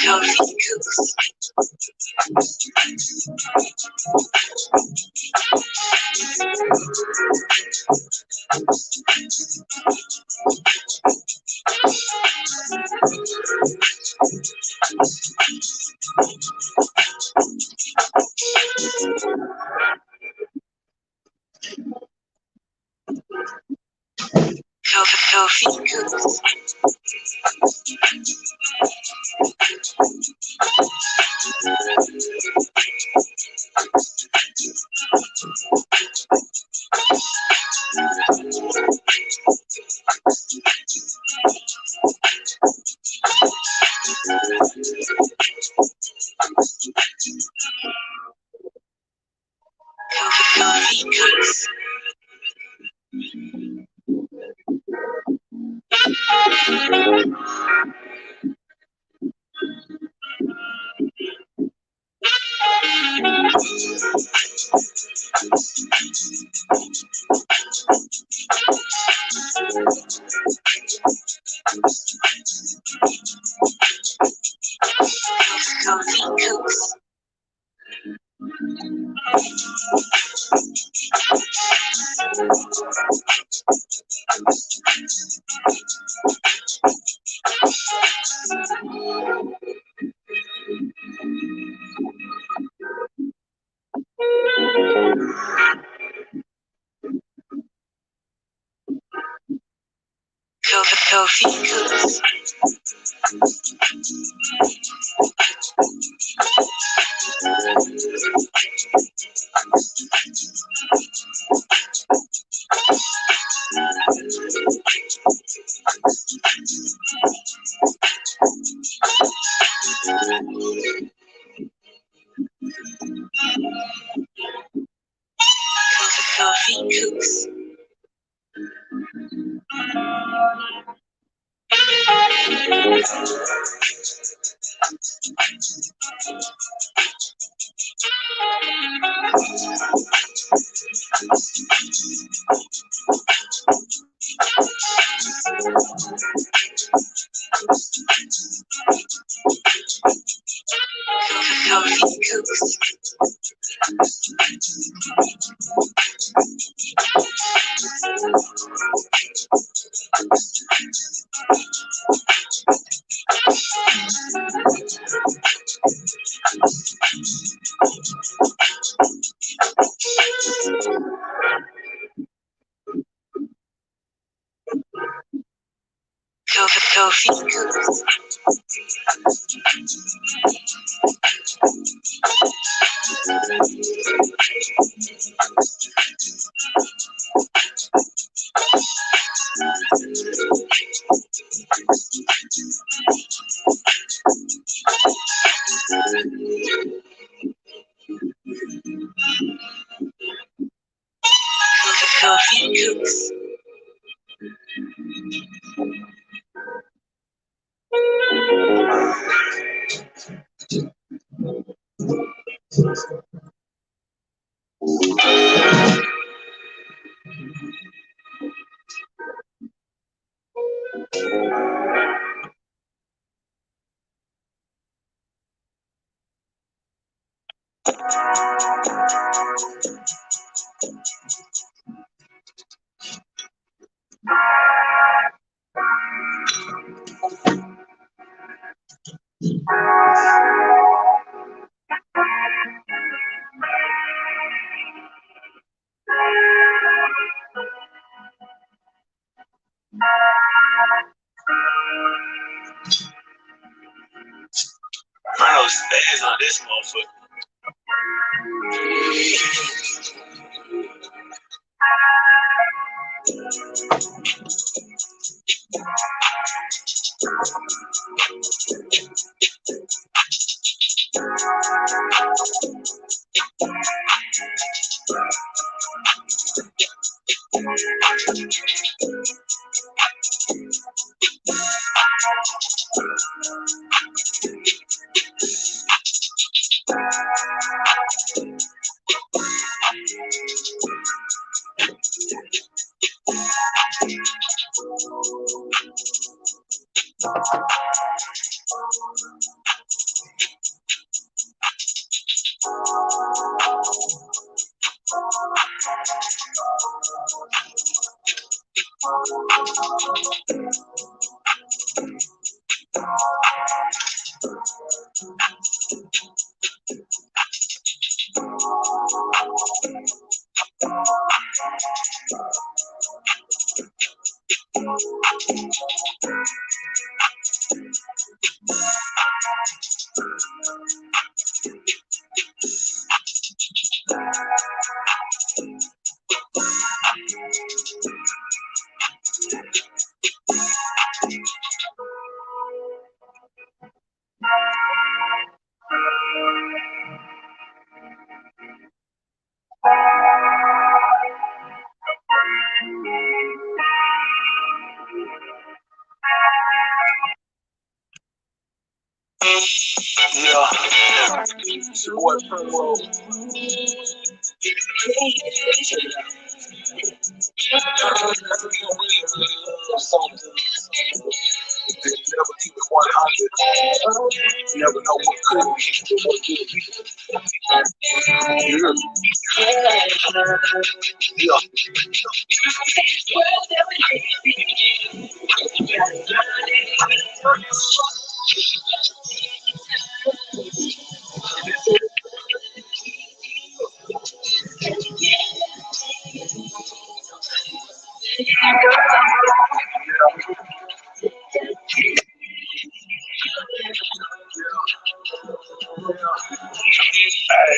Kofi Cooks. Kofi Cooks. Kofi Cooks. Kofi Cooks. Kofi Cooks. Kofi Cooks. Kofi Cooks. Kofi Cooks. Bro, stays on this motherfucker. Yeah. It's your boy Primrose. Something. Never keep it 100. Never know what could be, what could be. Hey,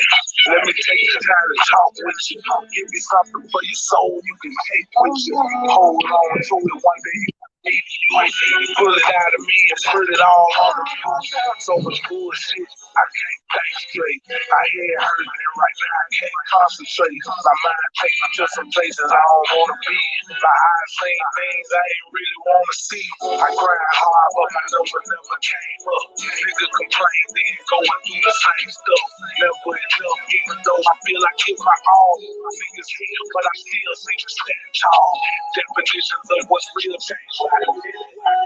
let me take the time to talk with you. Give me something for your soul you can take with you. Hold on to it one day. You ain't need to pull it out of me and put it all on the music. So much bullshit, I can't think straight. My head hurting and right now I can't concentrate. My mind takes me to some places I don't want to be. My eyes saying things I ain't really want to see. I cried hard, but my number never came up. Nigga complain, then going through the same stuff. Never enough, even though I feel I give my all. Niggas here, but I still seem to stand tall. Definitions of what's real change.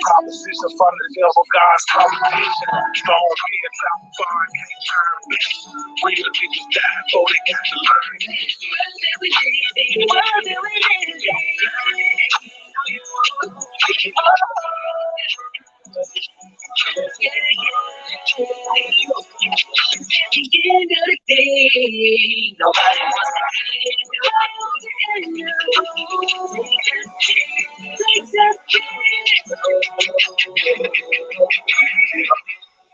Propositions from the devil, God's competition. Strong men travel far and can't turn back. Real niggas die before they got to learn. At the end of the day, nobody wants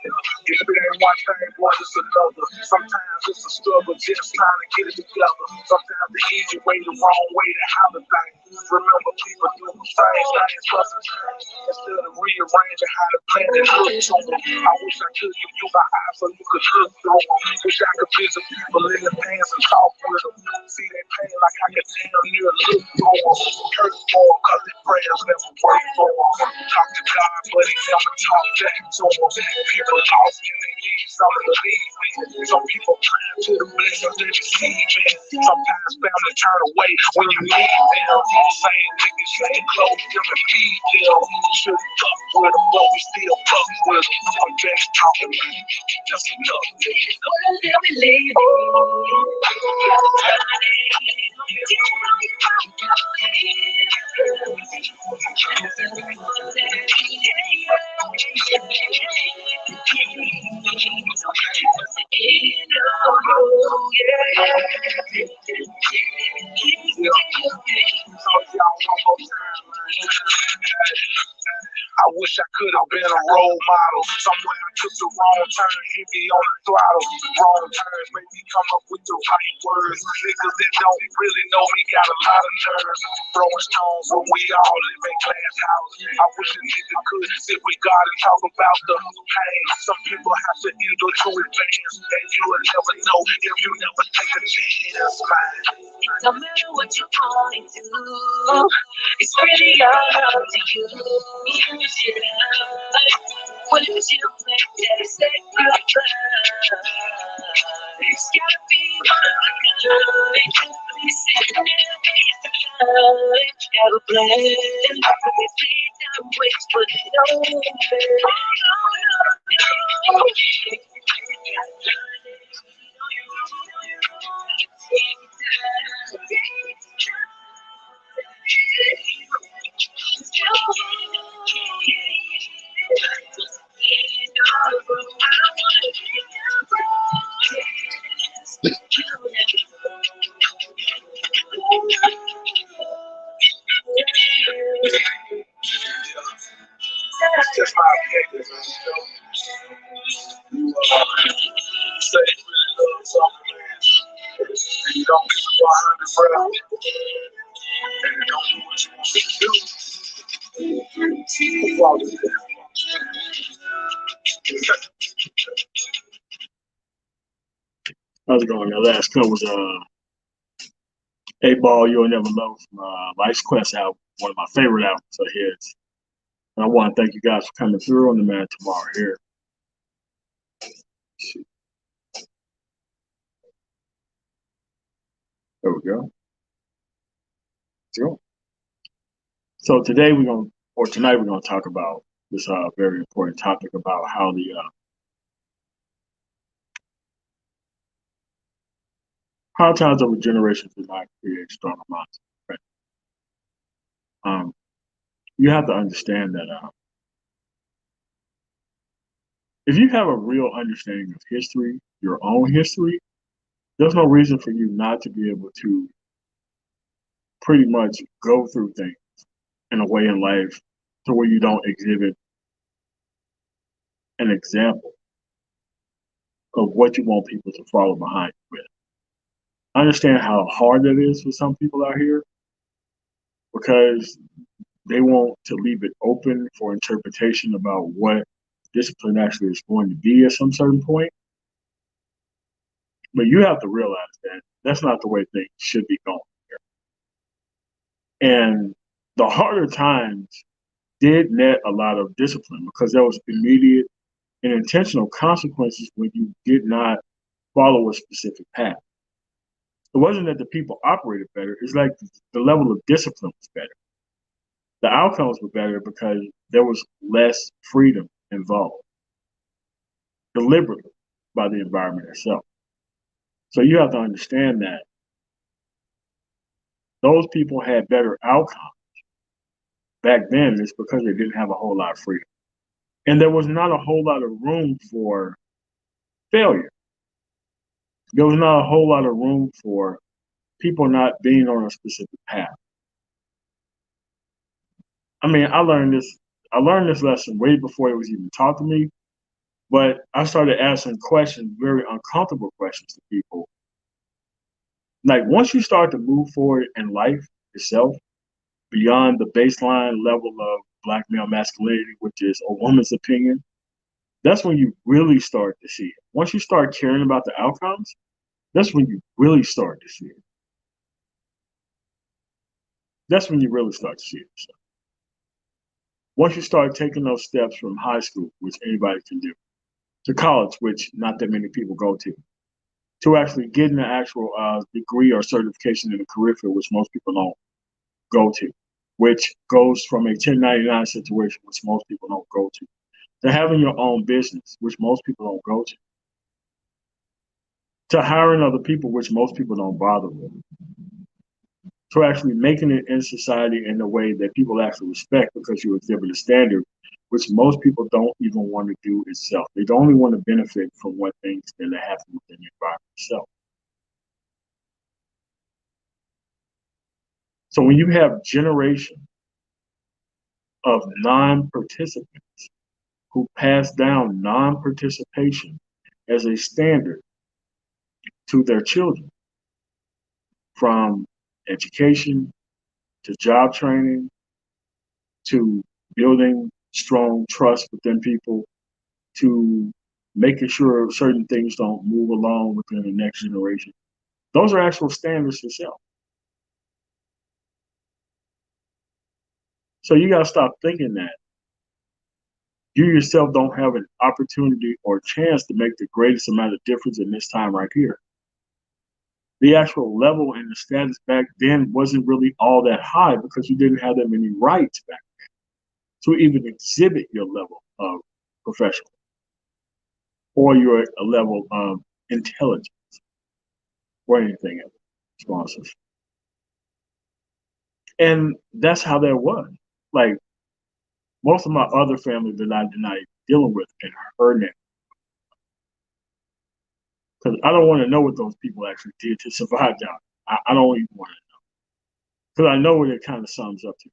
if it ain't one thing, boy, it's another. Sometimes it's a struggle just trying to get it together. Sometimes the easy way, the wrong way to handle things. Remember, people do strange things for some change instead of rearranging how the planet looks on them. I wish I could give you my eyes so you could look through them. Wish I could visit people in the pants and talk with them. See their pain like I could damn near look through them. Hurt for them, cause their prayers never work for them. Talk to God, but he never talk back to them. People lost and they need something to believe in. Some people climb to the blessings they receive in. Sometimes family turn away when you need them. Same niggas stay close to the feed them. Shouldn't fuck with them, but we still fuck with them. I'm just talking, man. Just enough. What do we leave? I wish I could have been a role model. Somewhere I took the wrong turn, hit me on the throttle. Wrong turns make me come up with the right words. Niggas that don't really know me got a lot of nerves. Throwing stones when we all live in glass houses. I wish a nigga could sit with God and talk about the pain. Some people have to endure to advance, and you will never know if you never take a chance, man. It don't matter what you're going through, it's really all up to you. You should have what you make that sacrifice. It's gotta be one of a kind. It's sitting there waiting to find. Have a plan. It's laid down, wait for no man. Oh, no, no, no. It's just my opinion, man. You say you really love something, man, and you don't give it 100, bro, and you don't do what you want to do. What's wrong with that? How's it going? The last cut was 8Ball, You'll Never Know from Life's Quest album, one of my favorite albums of his. And I want to thank you guys for coming through on the Man Tomorrow here. There we go. Let's go. So today tonight we're gonna talk about this very important topic about how the hard times of a generation do not create stronger minds. Right? You have to understand that if you have a real understanding of history, your own history, there's no reason for you not to be able to pretty much go through things in a way in life to where you don't exhibit an example of what you want people to follow behind you with. I understand how hard that is for some people out here because they want to leave it open for interpretation about what discipline actually is going to be at some certain point. But you have to realize that that's not the way things should be going here. And the harder times did net a lot of discipline because there was immediate and intentional consequences when you did not follow a specific path. It wasn't that the people operated better, it's like the level of discipline was better. The outcomes were better because there was less freedom involved, deliberately by the environment itself. So you have to understand that those people had better outcomes back then. It's because they didn't have a whole lot of freedom. And there was not a whole lot of room for failure. There was not a whole lot of room for people not being on a specific path. I mean, I learned this lesson way before it was even taught to me, but I started asking questions, very uncomfortable questions to people. Like once you start to move forward in life itself, beyond the baseline level of black male masculinity, which is a woman's opinion, that's when you really start to see it. Once you start caring about the outcomes, that's when you really start to see it. That's when you really start to see it. So once you start taking those steps from high school, which anybody can do, to college, which not that many people go to actually getting an actual degree or certification in a career field, which most people don't go which goes from a 1099 situation, which most people don't go to having your own business, which most people don't go to hiring other people, which most people don't bother with, to actually making it in society in a way that people actually respect because you exhibit a standard, which most people don't even want to do itself. They only want to benefit from what things that happen within the environment itself. So when you have generations of non-participants who pass down non-participation as a standard to their children, from education to job training to building strong trust within people to making sure certain things don't move along within the next generation. Those are actual standards for self. So you got to stop thinking that you yourself don't have an opportunity or chance to make the greatest amount of difference in this time right here. The actual level and the status back then wasn't really all that high because you didn't have that many rights back then to even exhibit your level of professional or your level of intelligence or anything else, sponsors. And that's how that was. Like most of my other family that I denied dealing with in her name. Because I don't want to know what those people actually did to survive down. I don't even want to know. Because I know what it kind of sums up to.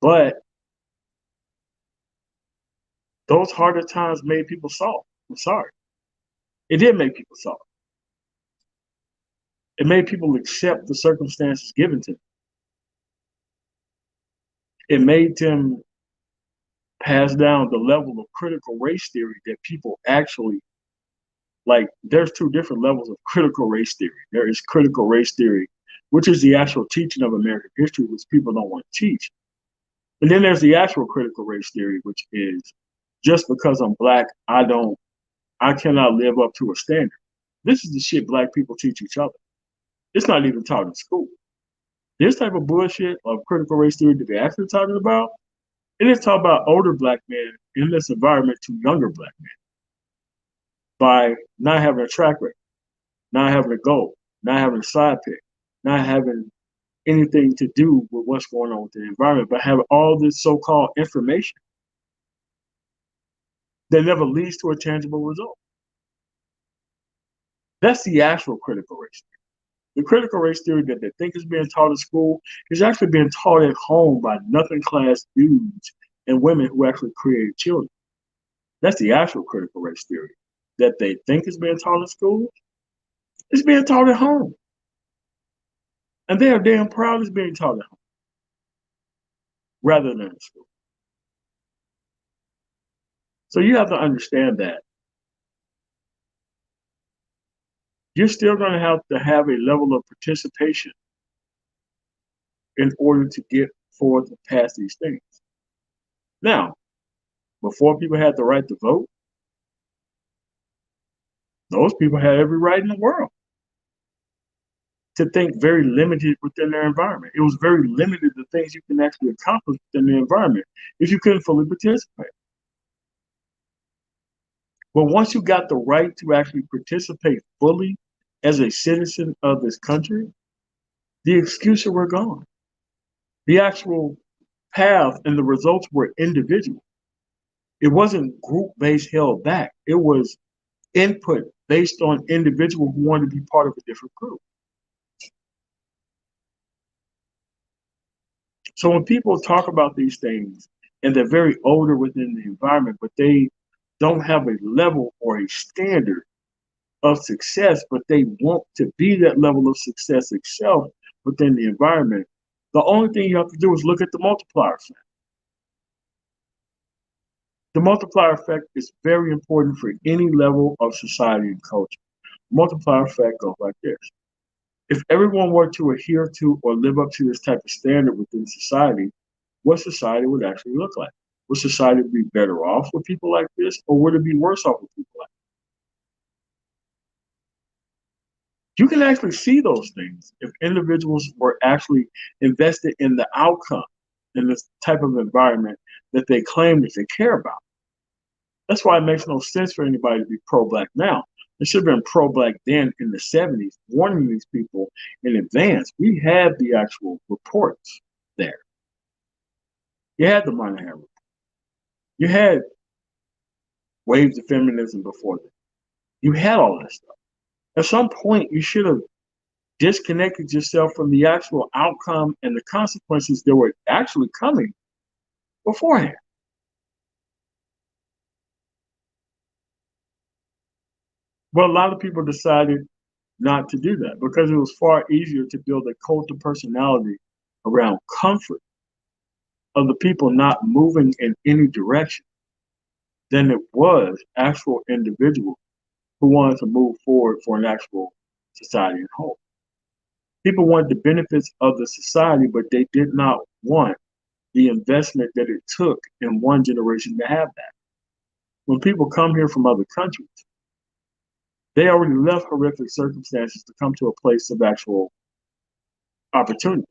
But those harder times made people soft. I'm sorry. It did make people soft. It made people accept the circumstances given to them. It made them pass down the level of critical race theory that people actually, like, there's two different levels of critical race theory. There is critical race theory, which is the actual teaching of American history, which people don't want to teach. And then there's the actual critical race theory, which is just because I'm black, I cannot live up to a standard. This is the shit black people teach each other. It's not even taught in school. This type of bullshit of critical race theory that they're actually talking about, it is taught about older black men in this environment to younger black men by not having a track record, not having a goal, not having a side pick, not having anything to do with what's going on with the environment, but have all this so-called information that never leads to a tangible result. That's the actual critical race theory. The critical race theory that they think is being taught in school is actually being taught at home by nothing class dudes and women who actually created children. That's the actual critical race theory that they think is being taught in school. It's being taught at home. And they are damn proud it's being taught at home rather than in school. So you have to understand that you're still going to have a level of participation in order to get forward to pass these things. Now, before people had the right to vote, those people had every right in the world to think very limited within their environment. It was very limited the things you can actually accomplish within the environment if you couldn't fully participate. But once you got the right to actually participate fully as a citizen of this country, the excuses were gone. The actual path and the results were individual. It wasn't group-based held back. It was input based on individual who wanted to be part of a different group. So when people talk about these things and they're very older within the environment, but they don't have a level or a standard of success, but they want to be that level of success itself within the environment, the only thing you have to do is look at the multiplier effect. The multiplier effect is very important for any level of society and culture. Multiplier effect goes like this. If everyone were to adhere to or live up to this type of standard within society, what society would actually look like? Would society be better off with people like this, or would it be worse off with people like this? You can actually see those things if individuals were actually invested in the outcome in this type of environment that they claim that they care about. That's why it makes no sense for anybody to be pro-black now. It should have been pro-black then in the 70s, warning these people in advance. We had the actual reports there. You had the Moynihan report. You had waves of feminism before that. You had all that stuff. At some point, you should have disconnected yourself from the actual outcome and the consequences that were actually coming beforehand. But a lot of people decided not to do that because it was far easier to build a cult of personality around comfort of the people not moving in any direction than it was actual individuals who wanted to move forward for an actual society and whole. People wanted the benefits of the society, but they did not want the investment that it took in one generation to have that. When people come here from other countries, they already left horrific circumstances to come to a place of actual opportunity.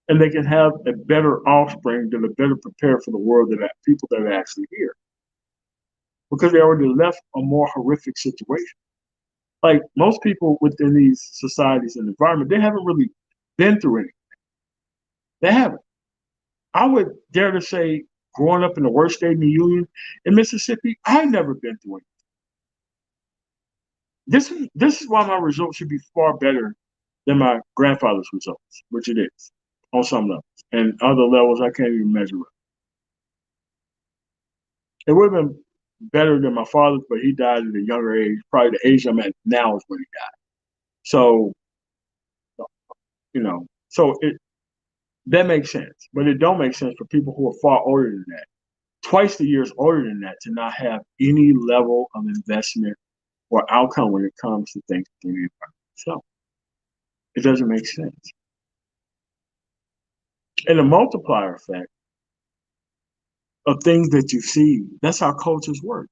And they can have a better offspring that are better prepared for the world than people that are actually here. Because they already left a more horrific situation. Like most people within these societies and environment, they haven't really been through anything. They haven't. I would dare to say, growing up in the worst state in the Union in Mississippi, I've never been through anything. This is why my results should be far better than my grandfather's results, which it is on some levels. And other levels I can't even measure up. It would have been better than my father's, but he died at a younger age. Probably the age I'm at now is when he died. So, so that makes sense. But it don't make sense for people who are far older than that, twice the years older than that, to not have any level of investment or outcome when it comes to things in the environment. So it doesn't make sense. And the multiplier effect of things that you see, that's how cultures work.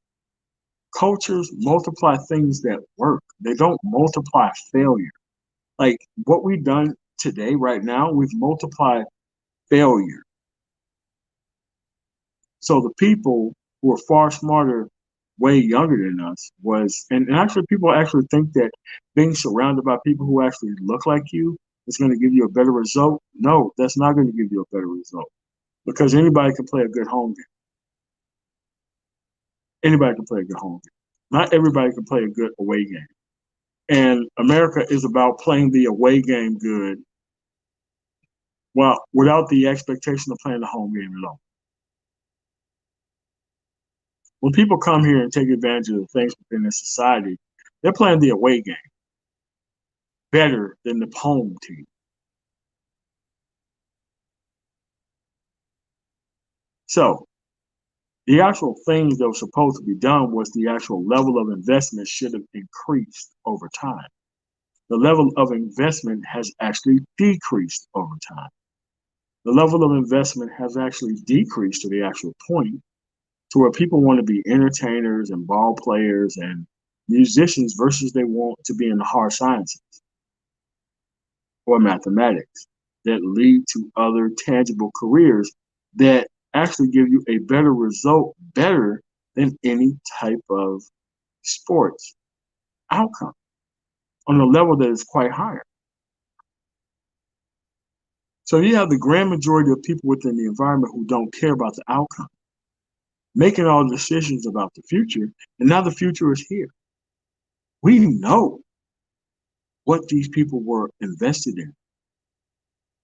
Cultures multiply things that work. They don't multiply failure. Like what we've done today, right now, we've multiplied failure. So the people who are far smarter, way younger than us, and actually people actually think that being surrounded by people who actually look like you is going to give you a better result. No, that's not going to give you a better result because anybody can play a good home game. Anybody can play a good home game. Not everybody can play a good away game. And America is about playing the away game good, well, without the expectation of playing the home game at all. When people come here and take advantage of the things within the society, they're playing the away game better than the home team. So the actual things that were supposed to be done was the actual level of investment should have increased over time. The level of investment has actually decreased over time. The level of investment has actually decreased to the actual point to where people want to be entertainers and ball players and musicians versus they want to be in the hard sciences or mathematics that lead to other tangible careers that actually give you a better result, better than any type of sports outcome on a level that is quite higher. So you have the grand majority of people within the environment who don't care about the outcome, making all the decisions about the future, and now the future is here. We know what these people were invested in.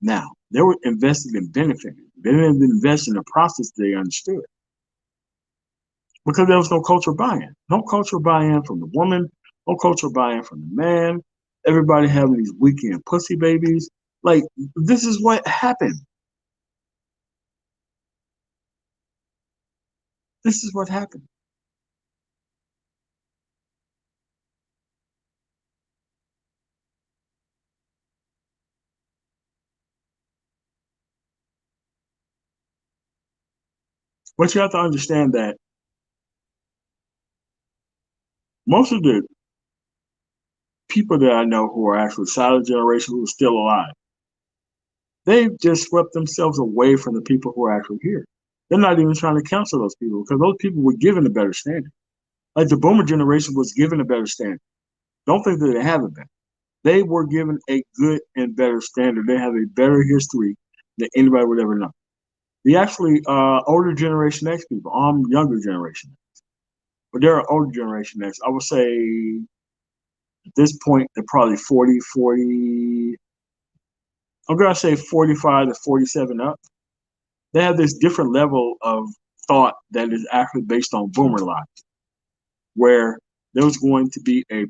Now, they were invested in benefiting. They didn't invest in the process they understood. Because there was no cultural buy-in. No cultural buy-in from the woman, no cultural buy-in from the man. Everybody having these weekend pussy babies. Like, this is what happened. This is what happened. But you have to understand that most of the people that I know who are actually silent generation who are still alive, they've just swept themselves away from the people who are actually here. They're not even trying to counsel those people because those people were given a better standard. Like the boomer generation was given a better standard. Don't think that they haven't been. They were given a good and better standard. They have a better history than anybody would ever know. The actually older Generation X people, I'm younger Generation X, but there are older Generation X. I would say at this point, they're probably 40, I'm going to say 45 to 47 up. They have this different level of thought that is actually based on boomer logic, where there was going to be a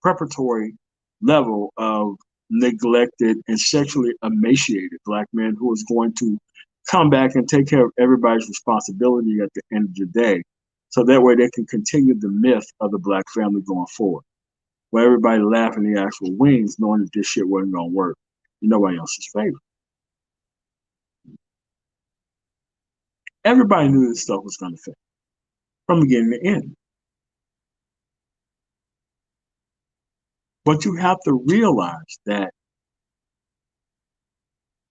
preparatory level of neglected and sexually emaciated black men who was going to come back and take care of everybody's responsibility at the end of the day. So that way they can continue the myth of the black family going forward, where everybody laughing the actual wings knowing that this shit wasn't going to work in nobody else's favor. Everybody knew this stuff was going to fail from beginning to end. But you have to realize that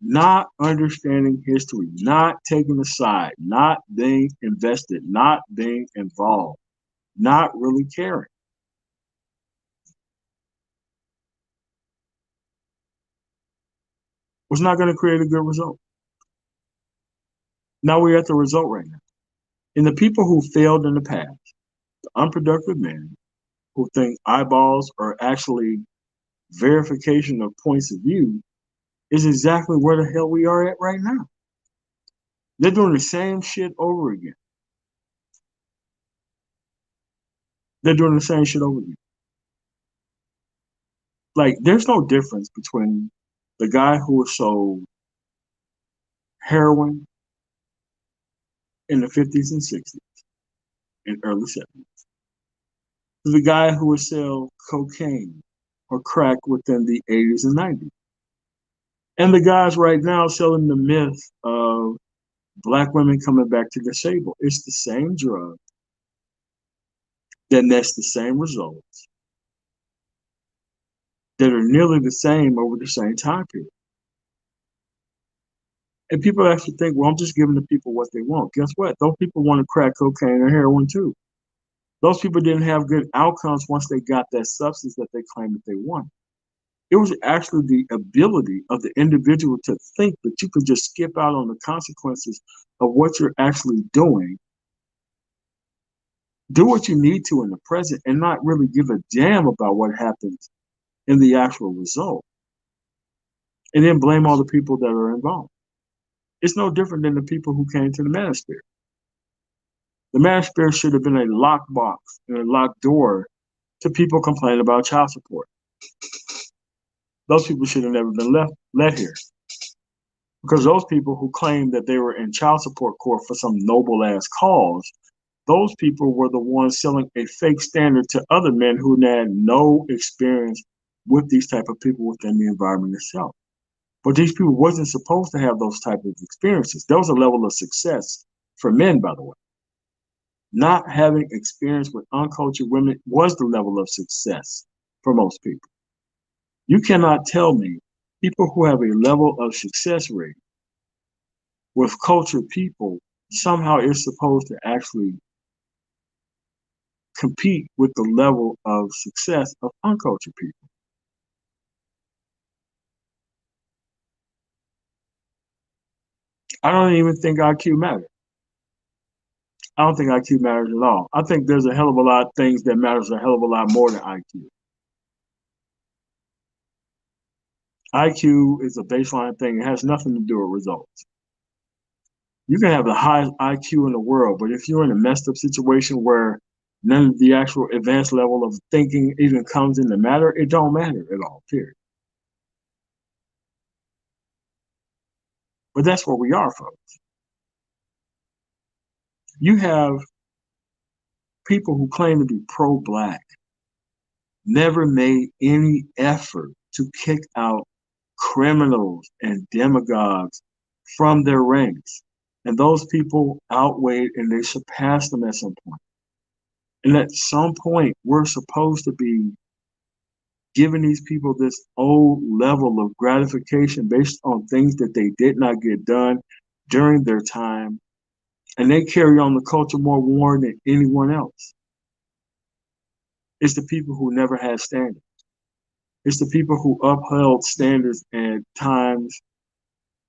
not understanding history, not taking a side, not being invested, not being involved, not really caring, was not going to create a good result. Now we're at the result right now. And the people who failed in the past, the unproductive men who think eyeballs are actually verification of points of view, is exactly where the hell we are at right now. They're doing the same shit over again. They're doing the same shit over again. Like, there's no difference between the guy who was sold heroin in the 50s and 60s and early 70s to the guy who would sell cocaine or crack within the 80s and 90s. And the guys right now selling the myth of black women coming back to disabled. It's the same drug that nets the same results that are nearly the same over the same time period. And people actually think, well, I'm just giving the people what they want. Guess what? Those people want to crack cocaine or heroin too. Those people didn't have good outcomes once they got that substance that they claimed that they wanted. It was actually the ability of the individual to think that you could just skip out on the consequences of what you're actually doing, do what you need to in the present, and not really give a damn about what happens in the actual result. And then blame all the people that are involved. It's no different than the people who came to the manosphere. The manosphere should have been a locked box and a locked door to people complaining about child support. Those people should have never been let here. Because those people who claimed that they were in child support court for some noble ass cause, those people were the ones selling a fake standard to other men who had no experience with these type of people within the environment itself. But these people wasn't supposed to have those type of experiences. There was a level of success for men, by the way. Not having experience with uncultured women was the level of success for most people. You cannot tell me people who have a level of success rate with cultured people somehow is supposed to actually compete with the level of success of uncultured people. I don't even think IQ matters. I don't think IQ matters at all. I think there's a hell of a lot of things that matters a hell of a lot more than IQ. IQ is a baseline thing. It has nothing to do with results. You can have the highest IQ in the world, but if you're in a messed up situation where none of the actual advanced level of thinking even comes into matter, it don't matter at all, period. But that's where we are, folks. You have people who claim to be pro-black never made any effort to kick out criminals and demagogues from their ranks. And those people outweighed and they surpassed them at some point. And at some point, we're supposed to be giving these people this old level of gratification based on things that they did not get done during their time. And they carry on the culture more worn than anyone else. It's the people who never had standards. It's the people who upheld standards at times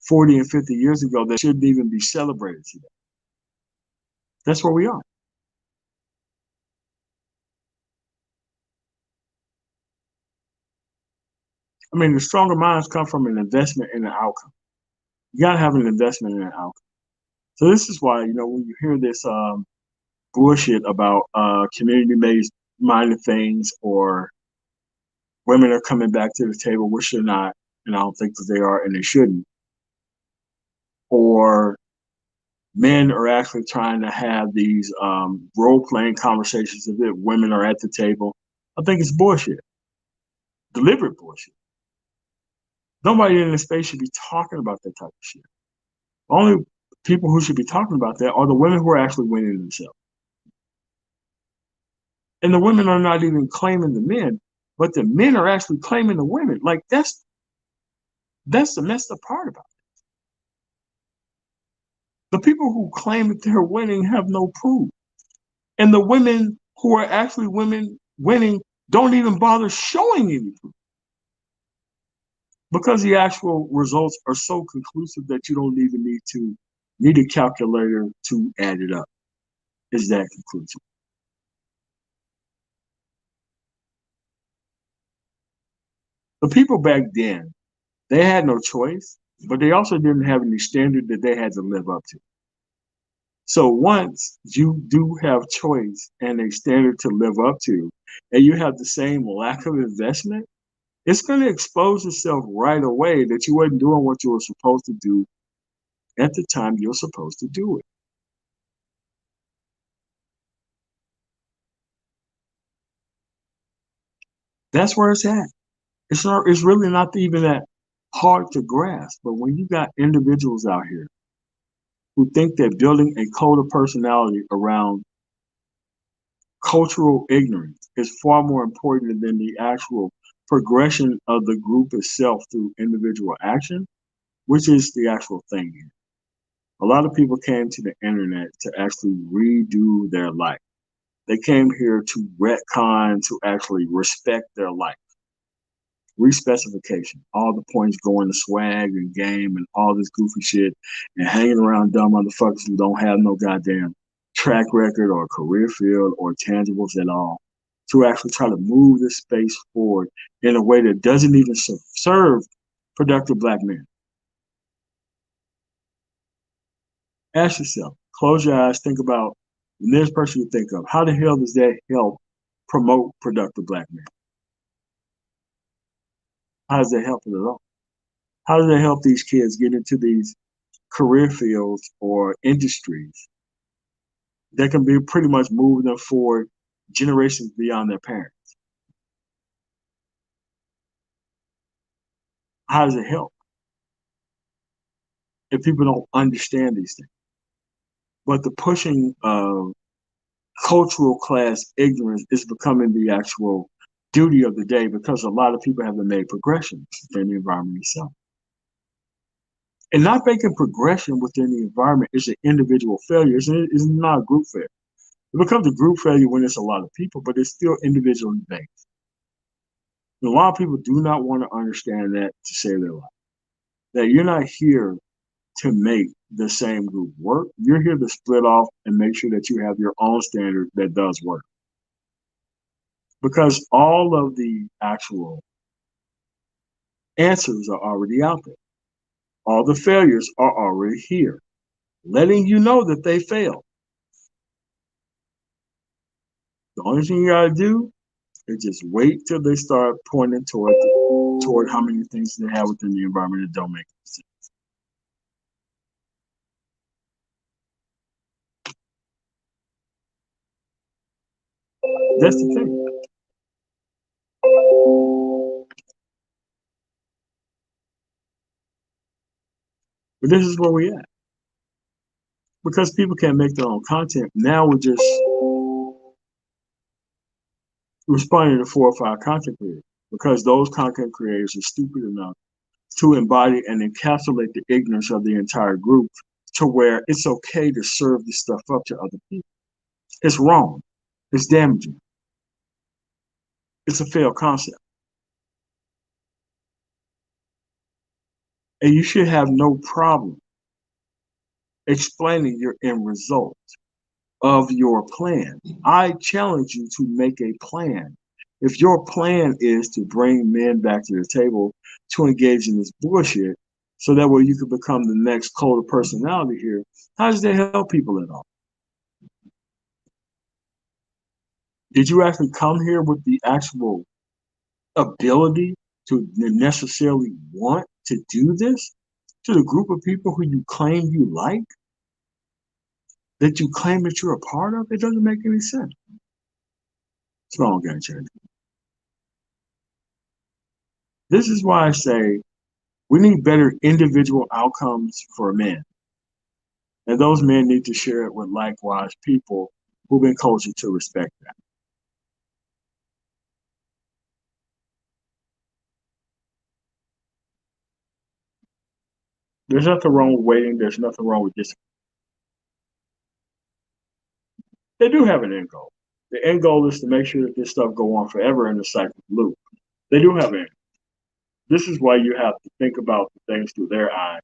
40 and 50 years ago that shouldn't even be celebrated today. That's where we are. I mean, the stronger minds come from an investment in an outcome. You got to have an investment in an outcome. So this is why, when you hear this bullshit about community-based minded things, or women are coming back to the table, which they're not, and I don't think that they are, and they shouldn't, or men are actually trying to have these role-playing conversations as if women are at the table. I think it's bullshit, deliberate bullshit. Nobody in the space should be talking about that type of shit. Only people who should be talking about that are the women who are actually winning themselves. And the women are not even claiming the men, but the men are actually claiming the women. Like that's the messed up part about it. The people who claim that they're winning have no proof. And the women who are actually women winning don't even bother showing any proof. Because the actual results are so conclusive that you don't even need a calculator to add it up. It's that conclusive. The people back then, they had no choice, but they also didn't have any standard that they had to live up to. So once you do have choice and a standard to live up to, and you have the same lack of investment, it's going to expose itself right away that you weren't doing what you were supposed to do at the time you're supposed to do it. That's where it's at. It's really not even that hard to grasp. But when you got individuals out here who think that building a code of personality around cultural ignorance is far more important than the actual progression of the group itself through individual action, which is the actual thing here. A lot of people came to the internet to actually redo their life. They came here to retcon, to actually respect their life. Respecification, all the points going to swag and game and all this goofy shit, and hanging around dumb motherfuckers who don't have no goddamn track record or career field or tangibles at all, to actually try to move this space forward in a way that doesn't even serve productive black men. Ask yourself, close your eyes, think about the nearest person you think of. How the hell does that help promote productive black men? How does that help it at all? How does that help these kids get into these career fields or industries that can be pretty much moving them forward generations beyond their parents? How does it help if people don't understand these things? But the pushing of cultural class ignorance is becoming the actual duty of the day, because a lot of people haven't made progressions within the environment itself. And not making progression within the environment is an individual failure. It's not a group failure. It becomes a group failure when it's a lot of people, but it's still individual based. And a lot of people do not want to understand that to save their life. That you're not here to make the same group work. You're here to split off and make sure that you have your own standard that does work. Because all of the actual answers are already out there. All the failures are already here, letting you know that they failed. The only thing you gotta do is just wait till they start pointing toward how many things they have within the environment that don't make sense. That's the thing. But this is where we at. Because people can't make their own content, now we're just responding to 4 or 5 content creators. Because those content creators are stupid enough to embody and encapsulate the ignorance of the entire group to where it's okay to serve this stuff up to other people. It's wrong. It's damaging. It's a failed concept. And you should have no problem explaining your end result of your plan. I challenge you to make a plan. If your plan is to bring men back to the table to engage in this bullshit, so that way you can become the next cult of personality here. How does that help people at all? Did you actually come here with the actual ability to necessarily want to do this to the group of people who you claim you like, that you claim that you're a part of? It doesn't make any sense. It's wrong, game changer. This is why I say we need better individual outcomes for men. And those men need to share it with likewise people who've been cultured to respect that. There's nothing wrong with waiting. There's nothing wrong with this. They do have an end goal. The end goal is to make sure that this stuff go on forever in the cycle loop. They do have an end. This is why you have to think about the things through their eyes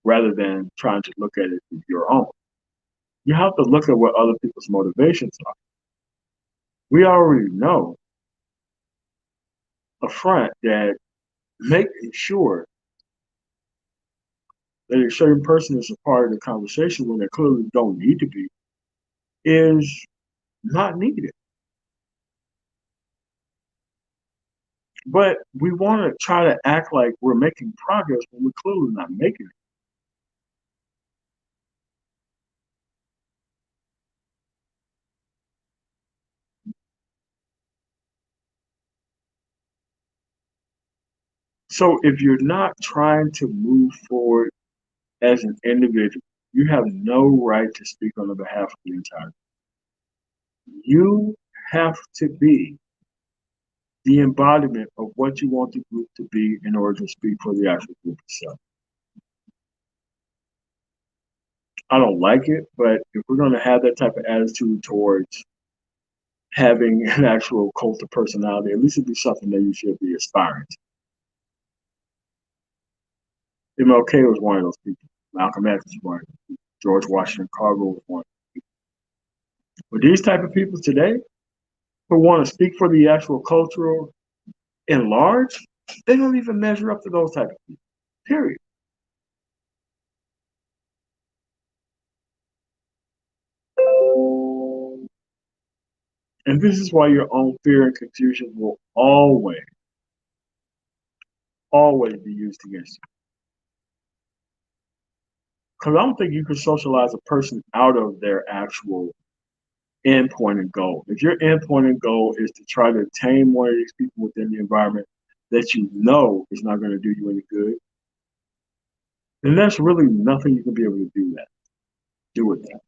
rather than trying to look at it through your own. You have to look at what other people's motivations are. We already know up front that making sure that a certain person is a part of the conversation when they clearly don't need to be is not needed. But we want to try to act like we're making progress when we're clearly not making it. So if you're not trying to move forward as an individual, you have no right to speak on the behalf of the entire. You have to be the embodiment of what you want the group to be in order to speak for the actual group itself. I don't like it, but if we're going to have that type of attitude towards having an actual cult of personality, at least it'd be something that you should be aspiring to. MLK was one of those people. Malcolm X was one of those people. George Washington Carver was one of those people. But these type of people today who want to speak for the actual cultural in large, they don't even measure up to those type of people. Period. And this is why your own fear and confusion will always, always be used against you. Because I don't think you can socialize a person out of their actual endpoint and goal. If your endpoint and goal is to try to tame one of these people within the environment that you know is not going to do you any good, then there's really nothing you can be able to do with that.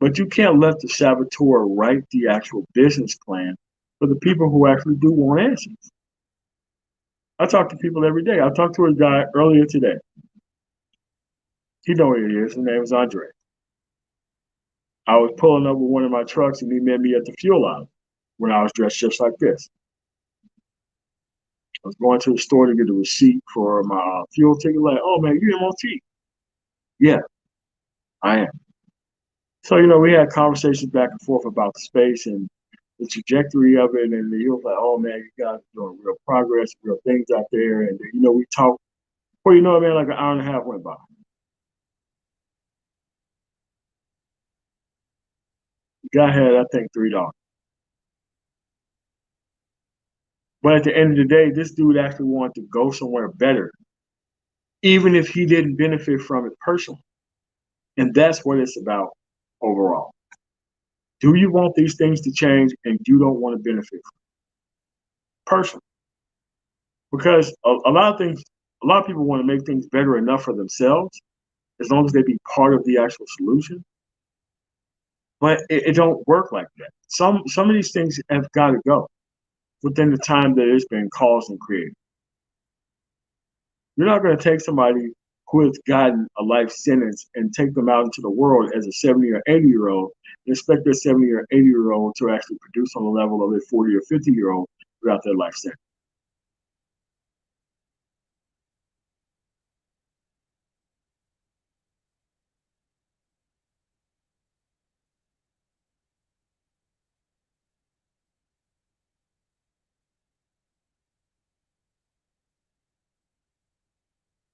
But you can't let the saboteur write the actual business plan for the people who actually do want answers. I talk to people every day. I talked to a guy earlier today. He know who he is. His name is Andre. I was pulling up with one of my trucks and he met me at the fuel line when I was dressed just like this. I was going to the store to get a receipt for my fuel ticket. Like, oh man, you MOT? Yeah, I am. So, we had conversations back and forth about the space and the trajectory of it. And he was like, oh man, you guys are doing real progress, real things out there. And, we talked. Well, man, like an hour and a half went by. The guy had, I think, $3. But at the end of the day, this dude actually wanted to go somewhere better, even if he didn't benefit from it personally. And that's what it's about overall. Do you want these things to change and you don't want to benefit from it personally? Because a lot of people want to make things better enough for themselves, as long as they be part of the actual solution. But it don't work like that. Some of these things have got to go within the time that it's been caused and created. You're not going to take somebody who has gotten a life sentence and take them out into the world as a 70 or 80-year-old and expect their 70 or 80-year-old to actually produce on the level of a 40 or 50-year-old without their life sentence.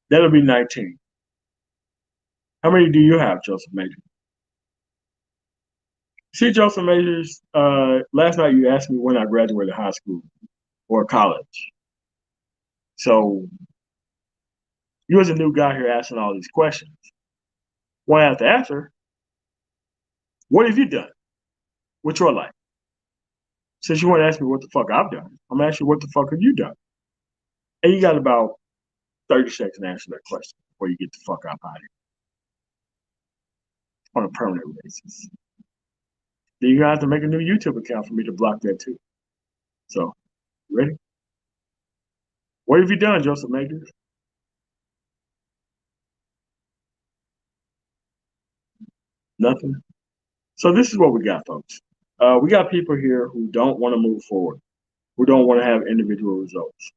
That'll be 19. How many do you have, Joseph Major? See, Joseph Majors, last night you asked me when I graduated high school or college. So you as a new guy here asking all these questions. One I have to answer, what have you done with your life? Since you want to ask me what the fuck I've done, I'm asking you what the fuck have you done? And you got about 30 seconds to answer that question before you get the fuck out of here on a permanent basis. Then you're gonna have to make a new YouTube account for me to block that too. So, you ready? What have you done, Joseph Majors? Nothing. So this is what we got, folks. We got people here who don't want to move forward, who don't want to have individual results.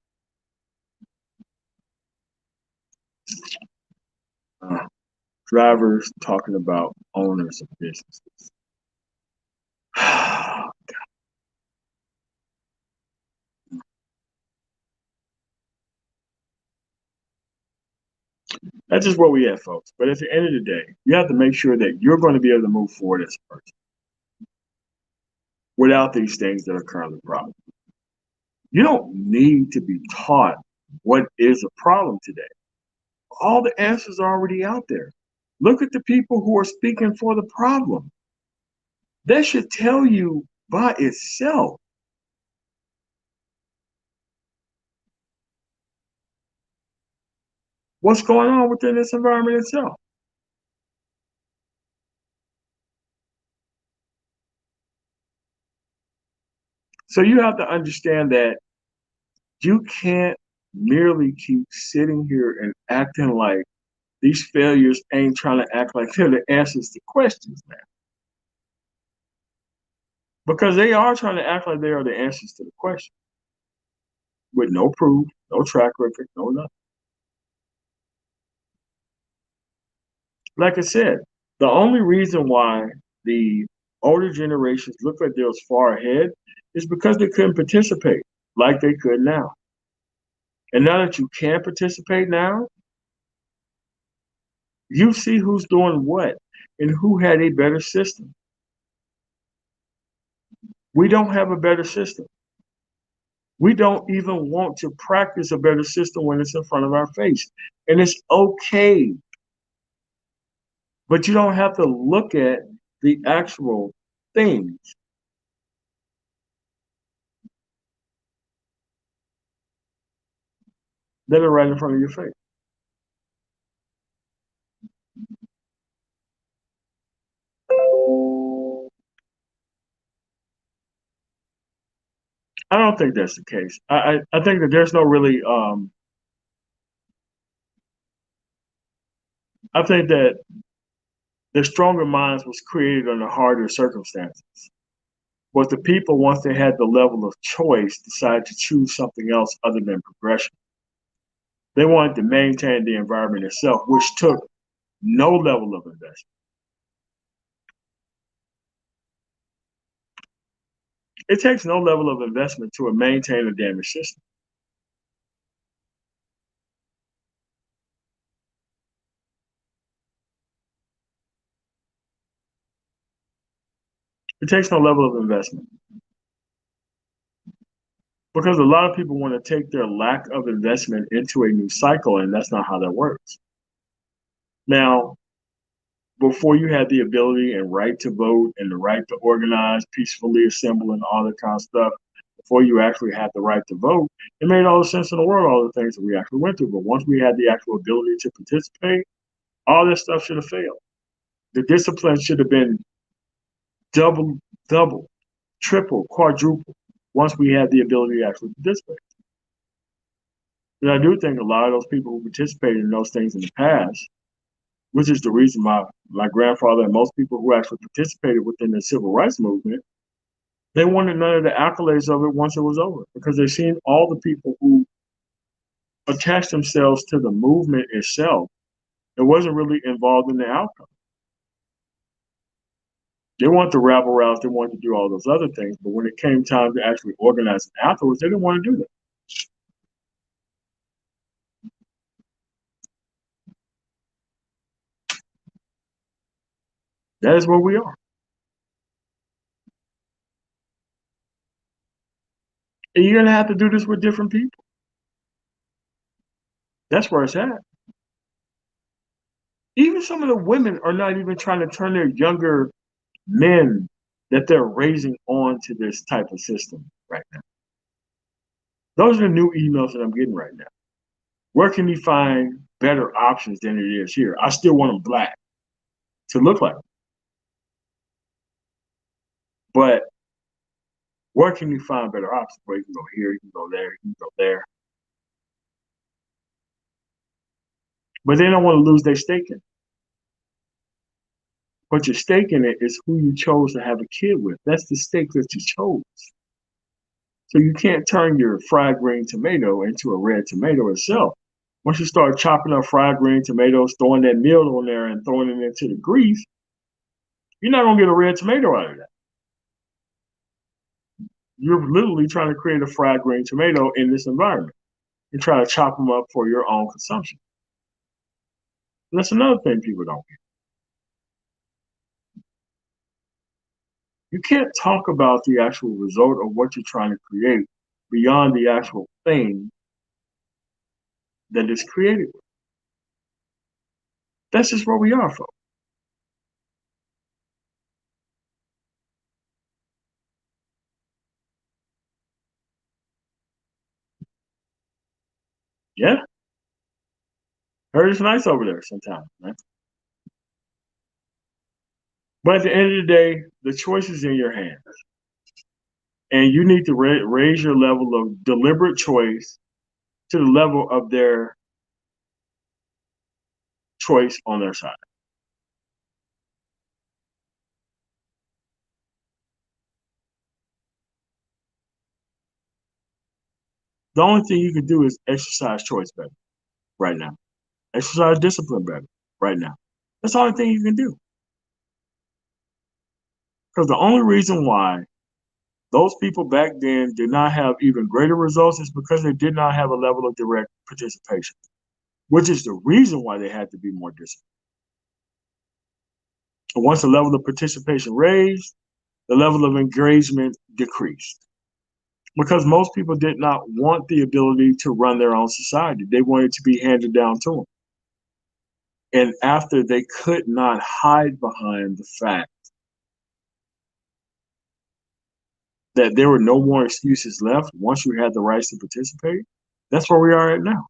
Drivers talking about owners of businesses. That's just where we at, folks. But at the end of the day, you have to make sure that you're going to be able to move forward as a person without these things that are currently problems. You don't need to be taught what is a problem today. All the answers are already out there. Look at the people who are speaking for the problem. That should tell you by itself. What's going on within this environment itself. So you have to understand that you can't merely keep sitting here and acting like these failures ain't trying to act like they're the answers to questions now. Because they are trying to act like they are the answers to the question. With no proof, no track record, no nothing. Like I said, the only reason why the older generations look like they was far ahead is because they couldn't participate like they could now. And now that you can participate now, you see who's doing what and who had a better system. We don't have a better system. We don't even want to practice a better system when it's in front of our face. And it's okay. But you don't have to look at the actual things. That are right in front of your face. I don't think that's the case. I think that there's no really I think that the stronger minds was created under harder circumstances. But the people, once they had the level of choice, decided to choose something else other than progression. They wanted to maintain the environment itself, which took no level of investment. It takes no level of investment to maintain a damaged system. It takes no level of investment. Because a lot of people want to take their lack of investment into a new cycle, and that's not how that works. Now, before you had the ability and right to vote and the right to organize, peacefully assemble, and all that kind of stuff, before you actually had the right to vote, it made all the sense in the world, all the things that we actually went through. But once we had the actual ability to participate, all that stuff should have failed. The discipline should have been double, triple, quadruple once we had the ability to actually participate. And I do think a lot of those people who participated in those things in the past, which is the reason my grandfather and most people who actually participated within the civil rights movement, they wanted none of the accolades of it once it was over, because they seen all the people who attached themselves to the movement itself and wasn't really involved in the outcome. They wanted to rabble rouse, they wanted to do all those other things, but when it came time to actually organize it afterwards, they didn't want to do that. That is where we are. And you're gonna have to do this with different people. That's where it's at. Even some of the women are not even trying to turn their younger men that they're raising on to this type of system right now. Those are the new emails that I'm getting right now. Where can you find better options than it is here? I still want them black to look like them. But where can you find better options? Where you can go here, you can go there, you can go there. But they don't want to lose their stake in it. But your stake in it is who you chose to have a kid with. That's the stake that you chose. So you can't turn your fried green tomato into a red tomato itself. Once you start chopping up fried green tomatoes, throwing that meal on there and throwing it into the grease, you're not going to get a red tomato out of that. You're literally trying to create a fried green tomato in this environment and try to chop them up for your own consumption. And that's another thing people don't get. You can't talk about the actual result of what you're trying to create beyond the actual thing that is created. That's just where we are, folks. Yeah, heard it's nice over there sometimes, man. But at the end of the day, the choice is in your hands. And you need to raise your level of deliberate choice to the level of their choice on their side. The only thing you can do is exercise choice better right now. Exercise discipline better right now. That's the only thing you can do. Because the only reason why those people back then did not have even greater results is because they did not have a level of direct participation, which is the reason why they had to be more disciplined. And once the level of participation raised, the level of engagement decreased. Because most people did not want the ability to run their own society. They wanted to be handed down to them. And after they could not hide behind the fact that there were no more excuses left once you had the rights to participate, that's where we are at now.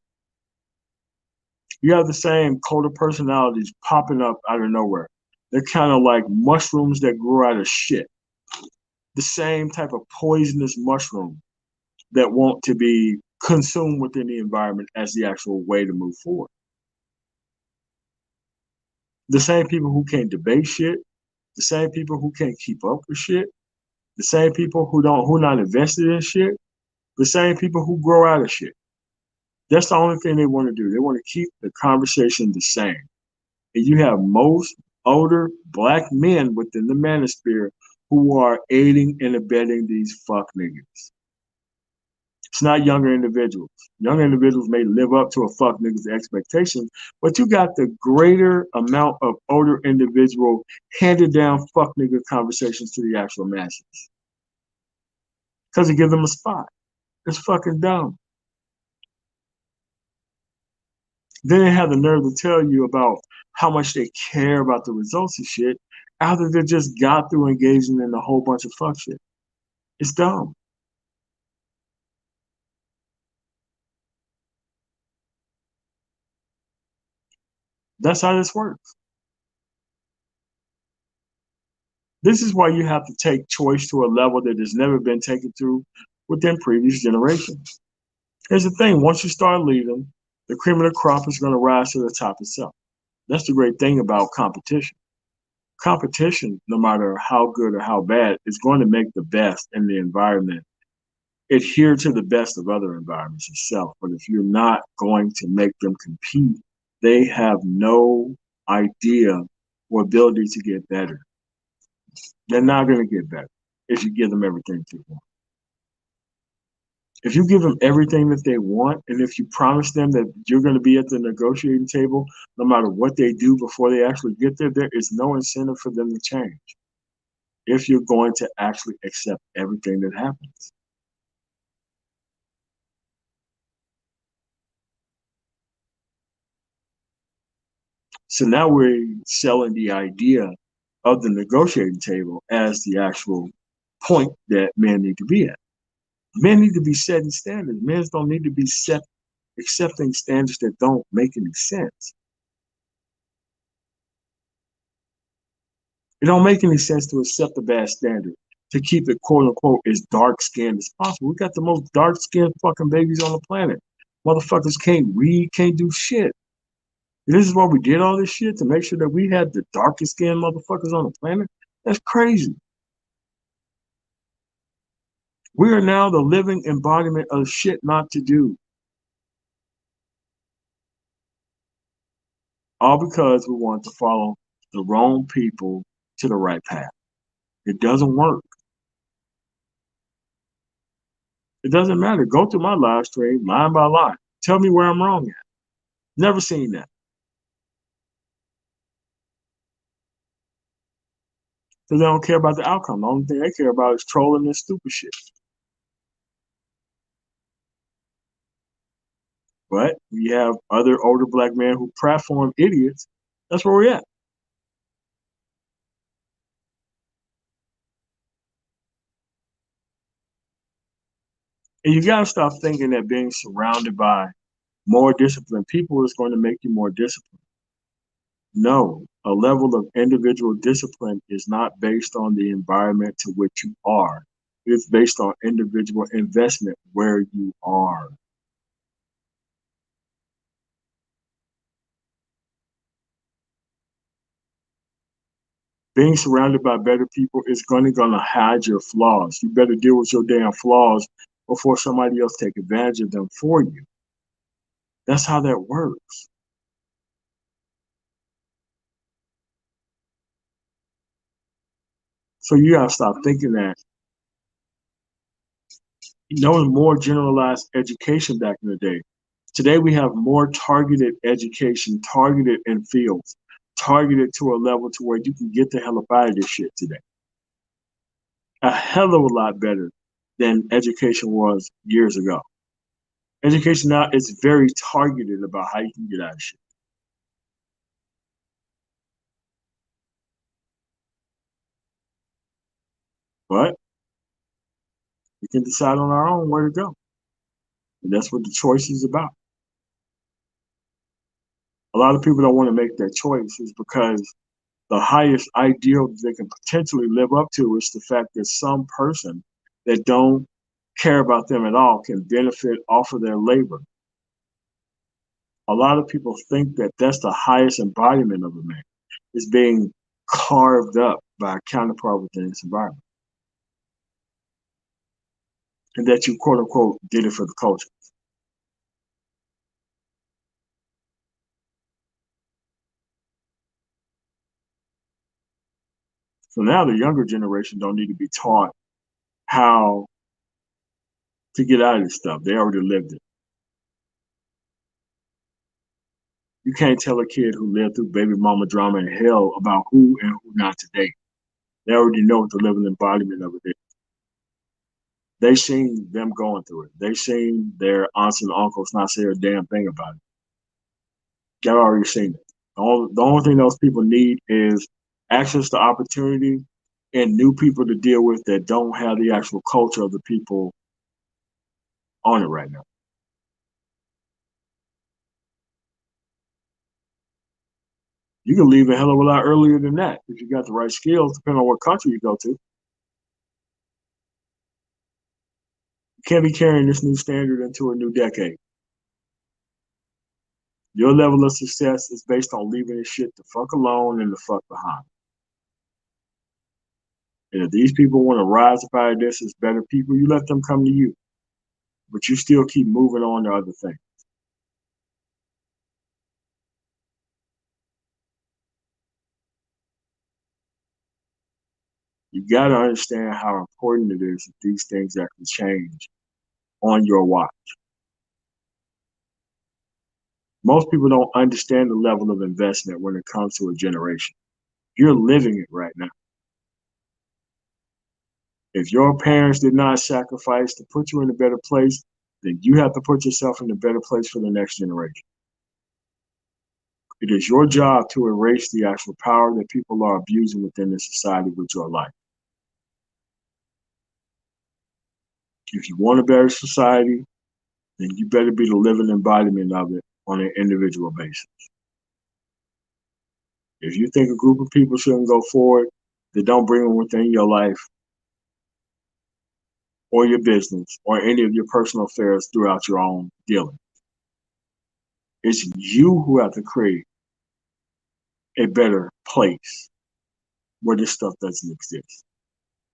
You have the same cult of personalities popping up out of nowhere. They're kind of like mushrooms that grew out of shit. The same type of poisonous mushroom that want to be consumed within the environment as the actual way to move forward. The same people who can't debate shit, the same people who can't keep up with shit, the same people who not invested in shit, the same people who grow out of shit. That's the only thing they want to do. They want to keep the conversation the same. And you have most older black men within the manosphere who are aiding and abetting these fuck niggas. It's not younger individuals. Younger individuals may live up to a fuck nigga's expectations, but you got the greater amount of older individual handed down fuck nigga conversations to the actual masses. Because it gives them a spot. It's fucking dumb. Then they have the nerve to tell you about how much they care about the results of shit after they just got through engaging in a whole bunch of fuck shit. It's dumb. That's how this works. This is why you have to take choice to a level that has never been taken to within previous generations. Here's the thing, once you start leaving, the cream of the crop is going to rise to the top itself. That's the great thing about competition. Competition, no matter how good or how bad, is going to make the best in the environment adhere to the best of other environments itself. But if you're not going to make them compete, they have no idea or ability to get better. They're not going to get better if you give them everything to want. If you give them everything that they want, and if you promise them that you're going to be at the negotiating table no matter what they do before they actually get there, there is no incentive for them to change if you're going to actually accept everything that happens. So now we're selling the idea of the negotiating table as the actual point that men need to be at. Men need to be setting standards. Men don't need to be accepting standards that don't make any sense. It don't make any sense to accept a bad standard, to keep it quote unquote as dark skinned as possible. We got the most dark skinned fucking babies on the planet. Motherfuckers can't read, can't do shit. This is why we did all this shit to make sure that we had the darkest skinned motherfuckers on the planet. That's crazy. We are now the living embodiment of shit not to do. All because we want to follow the wrong people to the right path. It doesn't work. It doesn't matter. Go to my live stream, line by line. Tell me where I'm wrong at. Never seen that. Because they don't care about the outcome. The only thing they care about is trolling and stupid shit. But we have other older black men who platform idiots. That's where we're at. And you got to stop thinking that being surrounded by more disciplined people is going to make you more disciplined. No, a level of individual discipline is not based on the environment to which you are. It's based on individual investment where you are. Being surrounded by better people is gonna hide your flaws. You better deal with your damn flaws before somebody else take advantage of them for you. That's how that works. So you gotta stop thinking that there was more generalized education back in the day. Today we have more targeted education, targeted in fields, targeted to a level to where you can get the hell up out of this shit today. A hell of a lot better than education was years ago. Education now is very targeted about how you can get out of shit. But we can decide on our own where to go. And that's what the choice is about. A lot of people don't want to make that choice is because the highest ideal that they can potentially live up to is the fact that some person that don't care about them at all can benefit off of their labor. A lot of people think that that's the highest embodiment of a man, is being carved up by a counterpart within his environment. And that you quote unquote did it for the culture. So now the younger generation don't need to be taught how to get out of this stuff. They already lived it. You can't tell a kid who lived through baby mama drama and hell about who and who not to date. They already know what the living embodiment of it is. They seen them going through it. They seen their aunts and uncles not say a damn thing about it. They've already seen it. The only thing those people need is access to opportunity and new people to deal with that don't have the actual culture of the people on it right now. You can leave a hell of a lot earlier than that if you got the right skills, depending on what country you go to. You can't be carrying this new standard into a new decade. Your level of success is based on leaving this shit the fuck alone and the fuck behind. And if these people want to rise up out of this as better people, you let them come to you. But you still keep moving on to other things. You got to understand how important it is that these things actually change on your watch. Most people don't understand the level of investment when it comes to a generation. You're living it right now. If your parents did not sacrifice to put you in a better place, then you have to put yourself in a better place for the next generation. It is your job to erase the actual power that people are abusing within this society with your life. If you want a better society, then you better be the living embodiment of it on an individual basis. If you think a group of people shouldn't go forward, then don't bring them within your life or your business or any of your personal affairs throughout your own dealing. It's you who have to create a better place where this stuff doesn't exist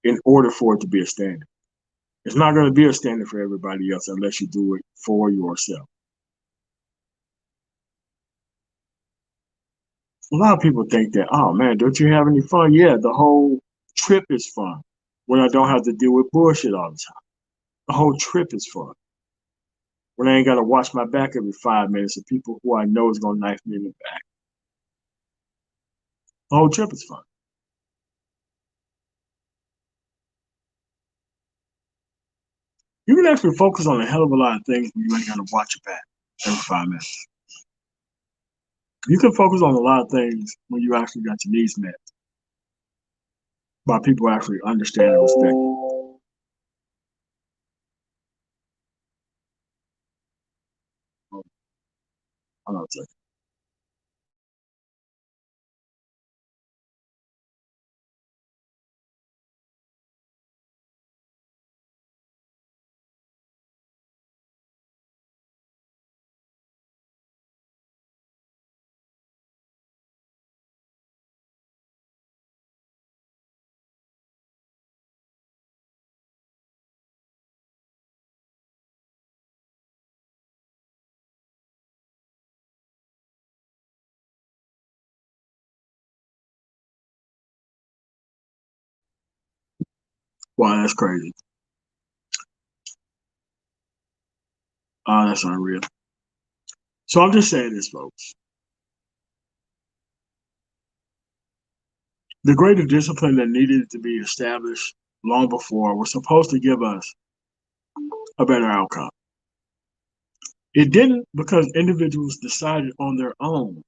in order for it to be a standard. It's not going to be a standard for everybody else unless you do it for yourself. A lot of people think that, oh man, don't you have any fun? Yeah, the whole trip is fun when I don't have to deal with bullshit all the time. The whole trip is fun when I ain't got to watch my back every 5 minutes of people who I know is going to knife me in the back. The whole trip is fun. You can actually focus on a hell of a lot of things when you ain't got to watch your back every 5 minutes. You can focus on a lot of things when you actually got your needs met by people actually understand and respect you. Hold on a second. Wow, that's crazy. That's unreal. So I'm just saying this, folks. The greater discipline that needed to be established long before was supposed to give us a better outcome. It didn't because individuals decided on their own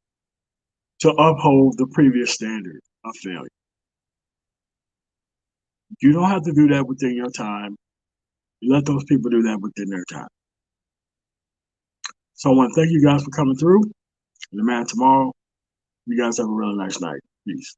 to uphold the previous standard of failure. You don't have to do that within your time. You let those people do that within their time. So I want to thank you guys for coming through. And man, tomorrow, you guys have a really nice night. Peace.